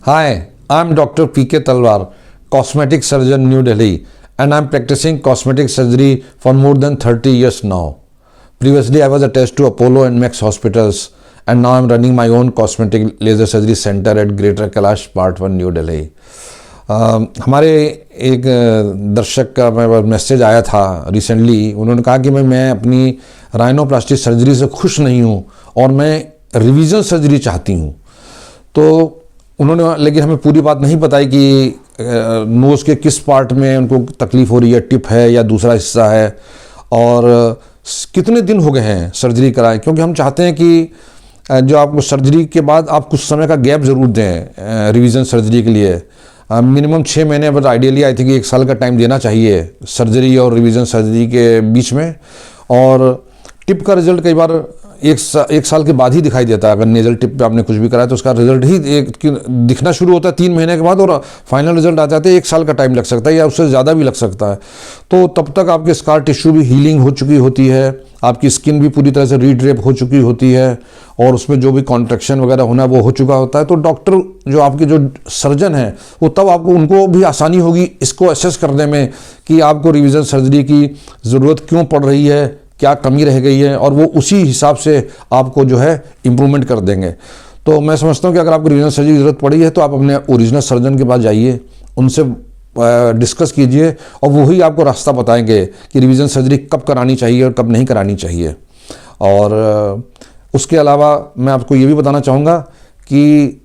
Hi, I'm Dr. P.K. Talwar, cosmetic surgeon, New Delhi, and I'm practicing cosmetic surgery for more than 30 years now. Previously, I was attached to Apollo and Max hospitals, and now I'm running my own cosmetic laser surgery center at Greater Kailash, Part 1, New Delhi. हमारे एक दर्शक का message आया था recently. उन्होंने कहा कि मैं अपनी राइनोप्लास्टी सर्जरी से खुश नहीं हूँ और मैं रिवीजन सर्जरी चाहती हूँ। तो उन्होंने लेकिन हमें पूरी बात नहीं बताई कि नोज़ के किस पार्ट में उनको तकलीफ़ हो रही है, टिप है या दूसरा हिस्सा है, और कितने दिन हो गए हैं सर्जरी कराए, क्योंकि हम चाहते हैं कि जो आपको सर्जरी के बाद आप कुछ समय का गैप ज़रूर दें रिवीजन सर्जरी के लिए। मिनिमम 6 महीने, बट आइडियली आई थिंक 1 साल का टाइम देना चाहिए सर्जरी और रिवीजन सर्जरी के बीच में। और टिप का रिजल्ट कई बार एक साल के बाद ही दिखाई देता है। अगर नेजल टिप पे आपने कुछ भी कराया तो उसका रिजल्ट ही दिखना शुरू होता है 3 महीने के बाद, और फाइनल रिजल्ट आ जाते हैं 1 साल का टाइम लग सकता है या उससे ज़्यादा भी लग सकता है। तो तब तक आपके स्कार टिश्यू भी हीलिंग हो चुकी होती है, आपकी स्किन भी पूरी तरह से रीड्रेप हो चुकी होती है, और उसमें जो भी कॉन्ट्रैक्शन वगैरह होना वो हो चुका होता है। तो डॉक्टर जो आपके जो सर्जन हैं वो तब आपको उनको भी आसानी होगी इसको असेस करने में कि आपको रिवीजन सर्जरी की ज़रूरत क्यों पड़ रही है, क्या कमी रह गई है, और वो उसी हिसाब से आपको जो है इम्प्रूवमेंट कर देंगे। तो मैं समझता हूँ कि अगर आपको रिवीजन सर्जरी की ज़रूरत पड़ी है तो आप अपने ओरिजिनल सर्जन के पास जाइए, उनसे डिस्कस कीजिए, और वही आपको रास्ता बताएंगे कि रिवीजन सर्जरी कब करानी चाहिए और कब नहीं करानी चाहिए। और उसके अलावा मैं आपको ये भी बताना चाहूँगा कि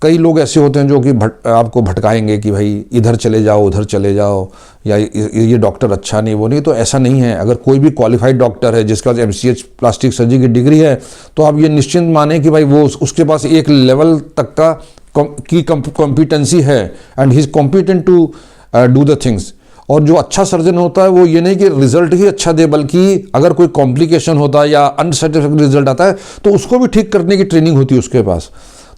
कई लोग ऐसे होते हैं जो कि आपको भटकाएंगे कि भाई इधर चले जाओ, उधर चले जाओ, या ये डॉक्टर अच्छा नहीं, वो नहीं। तो ऐसा नहीं है। अगर कोई भी क्वालिफाइड डॉक्टर है जिसके पास MCH प्लास्टिक सर्जरी की डिग्री है तो आप ये निश्चिंत माने कि भाई वो उसके पास एक लेवल तक का की कॉम्पिटेंसी है, and he is competent to do the things. और जो अच्छा सर्जन होता है वो ये नहीं कि रिजल्ट ही अच्छा दे, बल्कि अगर कोई कॉम्प्लिकेशन होता है या अनसेटिस्फैक्टरी रिजल्ट आता है तो उसको भी ठीक करने की ट्रेनिंग होती है उसके पास।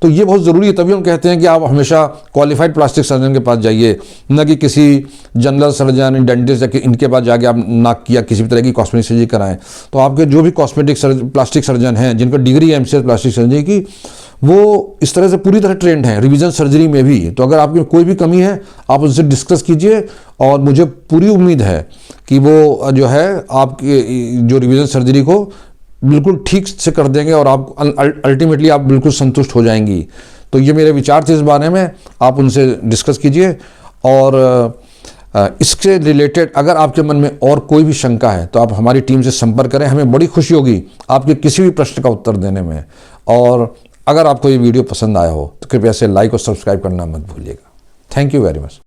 तो ये बहुत ज़रूरी है। तभी हम कहते हैं कि आप हमेशा क्वालिफाइड प्लास्टिक सर्जन के पास जाइए, न कि किसी जनरल सर्जन, डेंटिस्ट या इनके पास जाके आप नाक की या किसी भी तरह की कॉस्मेटिक सर्जरी कराएं। तो आपके जो भी प्लास्टिक सर्जन हैं जिनको डिग्री है MCH प्लास्टिक सर्जरी की, वो इस तरह से पूरी तरह ट्रेंड हैं रिवीजन सर्जरी में भी। तो अगर आपकी कोई भी कमी है आप उनसे डिस्कस कीजिए, और मुझे पूरी उम्मीद है कि वो जो है आपकी जो रिवीजन सर्जरी को बिल्कुल ठीक से कर देंगे, और आप अल्टीमेटली आप बिल्कुल संतुष्ट हो जाएंगी। तो ये मेरे विचार थे इस बारे में, आप उनसे डिस्कस कीजिए। और इससे रिलेटेड अगर आपके मन में और कोई भी शंका है तो आप हमारी टीम से संपर्क करें। हमें बड़ी खुशी होगी आपके किसी भी प्रश्न का उत्तर देने में। और अगर आपको ये वीडियो पसंद आया हो तो कृपया से लाइक और सब्सक्राइब करना मत भूलिएगा। Thank you very much.